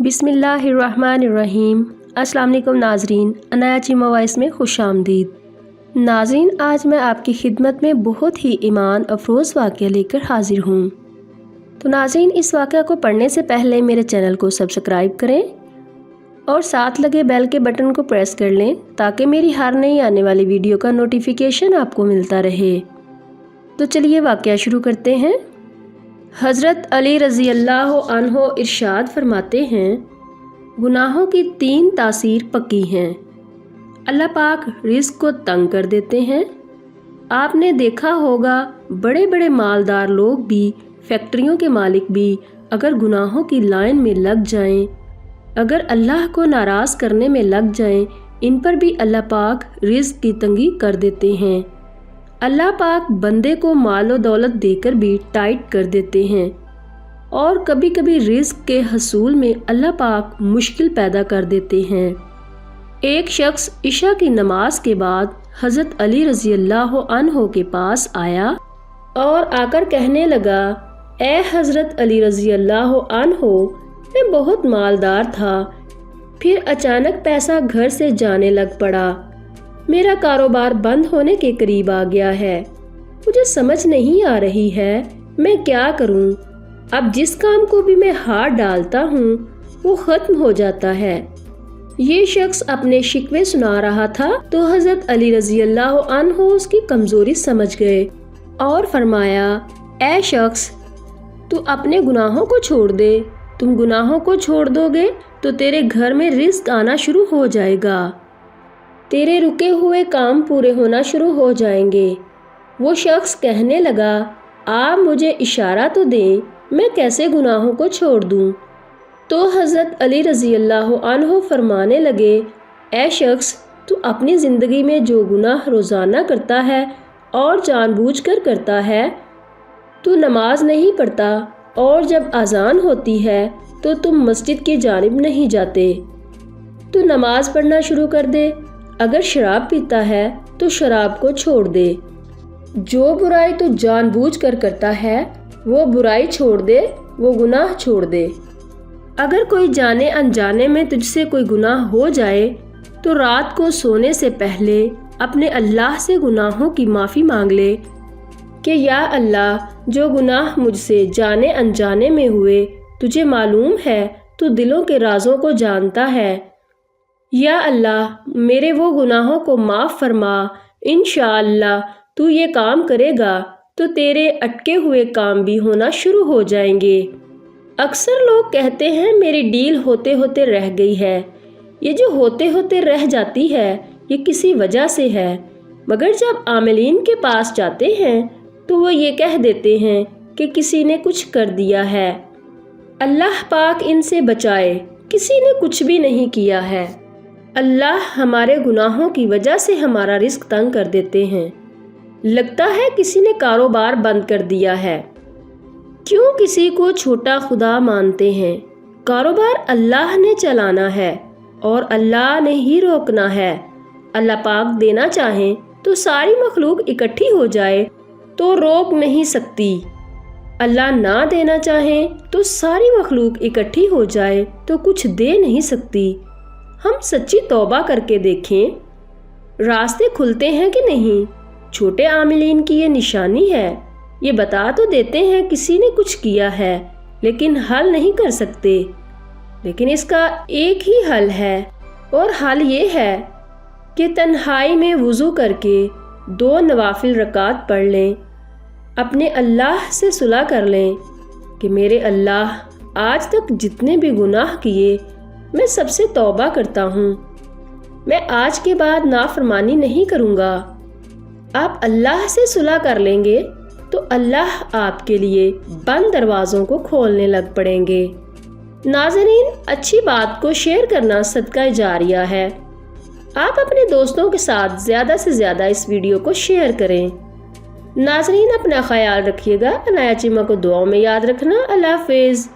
बिस्मिल्लाहिर्रहमानिर्रहीम। अस्सलाम वालेकुम नाजरीन, अनाया चीमा वॉइस में खुश आमदीद। नाजरीन, आज मैं आपकी खिदमत में बहुत ही ईमान अफरोज़ वाक़या लेकर हाजिर हूँ। तो नाजरीन, इस वाक़या को पढ़ने से पहले मेरे चैनल को सब्सक्राइब करें और साथ लगे बेल के बटन को प्रेस कर लें ताकि मेरी हर नई आने वाली वीडियो का नोटिफिकेशन आपको मिलता रहे। तो चलिए वाक़या शुरू करते हैं। हज़रत अली रज़ी अल्लाह अन्हो इरशाद फरमाते हैं, गुनाहों की 3 तासीर पक्की हैं। अल्लाह पाक रिज़्क़ को तंग कर देते हैं। आपने देखा होगा बड़े बड़े मालदार लोग भी, फैक्ट्रियों के मालिक भी अगर गुनाहों की लाइन में लग जाएं, अगर अल्लाह को नाराज़ करने में लग जाएं, इन पर भी अल्लाह पाक रिज़्क़ की तंगी कर देते हैं। अल्लाह पाक बंदे को माल और दौलत देकर भी टाइट कर देते हैं और कभी कभी रिज़्क़ के हसूल में अल्लाह पाक मुश्किल पैदा कर देते हैं। एक शख्स इशा की नमाज के बाद हज़रत अली रज़ी अल्लाह अन्हो के पास आया और आकर कहने लगा, ए हज़रत अली रज़ी अल्लाह अन्हो, मैं बहुत मालदार था, फिर अचानक पैसा घर से जाने लग पड़ा। मेरा कारोबार बंद होने के करीब आ गया है। मुझे समझ नहीं आ रही है मैं क्या करूं। अब जिस काम को भी मैं हाथ डालता हूं वो ख़त्म हो जाता है। ये शख्स अपने शिकवे सुना रहा था तो हज़रत अली रज़ी अल्लाह अन्हो उसकी कमज़ोरी समझ गए और फरमाया, ऐ शख्स, तू अपने गुनाहों को छोड़ दे। तुम गुनाहों को छोड़ दोगे तो तेरे घर में रिज़्क़ आना शुरू हो जाएगा, तेरे रुके हुए काम पूरे होना शुरू हो जाएंगे। वो शख्स कहने लगा, आप मुझे इशारा तो दें, मैं कैसे गुनाहों को छोड़ दूं। तो हज़रत अली रज़ी अल्लाह अन्हो फरमाने लगे, ऐ शख्स, तू अपनी ज़िंदगी में जो गुनाह रोज़ाना करता है और जानबूझकर करता है, तू नमाज नहीं पढ़ता और जब अज़ान होती है तो तुम मस्जिद की जानिब नहीं जाते। तू नमाज पढ़ना शुरू कर दे। अगर शराब पीता है तो शराब को छोड़ दे। जो बुराई तो जानबूझकर करता है वो बुराई छोड़ दे, वो गुनाह छोड़ दे। अगर कोई जाने अनजाने में तुझसे कोई गुनाह हो जाए तो रात को सोने से पहले अपने अल्लाह से गुनाहों की माफ़ी मांग ले कि या अल्लाह, जो गुनाह मुझसे जाने अनजाने में हुए तुझे मालूम है, तू दिलों के राजों को जानता है। या अल्लाह, मेरे वो गुनाहों को माफ़ फरमा। इंशाअल्लाह तू ये काम करेगा तो तेरे अटके हुए काम भी होना शुरू हो जाएंगे। अक्सर लोग कहते हैं मेरी डील होते होते रह गई है। ये जो होते होते रह जाती है ये किसी वजह से है, मगर जब आमिलीन के पास जाते हैं तो वो ये कह देते हैं कि किसी ने कुछ कर दिया है। अल्लाह पाक इनसे बचाए, किसी ने कुछ भी नहीं किया है। अल्लाह हमारे गुनाहों की वजह से हमारा रिज़्क़ तंग कर देते हैं। लगता है किसी ने कारोबार बंद कर दिया है। क्यों किसी को छोटा खुदा मानते हैं? कारोबार अल्लाह ने चलाना है और अल्लाह ने ही रोकना है। अल्लाह पाक देना चाहें तो सारी मखलूक इकट्ठी हो जाए तो रोक नहीं सकती। अल्लाह ना देना चाहें तो सारी मखलूक इकट्ठी हो जाए तो कुछ दे नहीं सकती। हम सच्ची तौबा करके देखें, रास्ते खुलते हैं कि नहीं। छोटे आमिलीन की ये निशानी है। ये बता तो देते हैं किसी ने कुछ किया है लेकिन हल नहीं कर सकते। लेकिन इसका एक ही हल है और हल ये है कि तन्हाई में वुज़ू करके 2 नवाफिल रकात पढ़ लें, अपने अल्लाह से सुलह कर लें कि मेरे अल्लाह, आज तक जितने भी गुनाह किए मैं सबसे तौबा करता हूँ। मैं आज के बाद नाफरमानी नहीं करूँगा। आप अल्लाह से सुलह कर लेंगे तो अल्लाह आपके लिए बंद दरवाज़ों को खोलने लग पड़ेंगे। नाज़रीन, अच्छी बात को शेयर करना सदका जारिया है। आप अपने दोस्तों के साथ ज़्यादा से ज़्यादा इस वीडियो को शेयर करें। नाज़रीन, अपना ख्याल रखिएगा। अनाया चीमा को दुआओं में याद रखना। अल्लाह हाफ़िज़।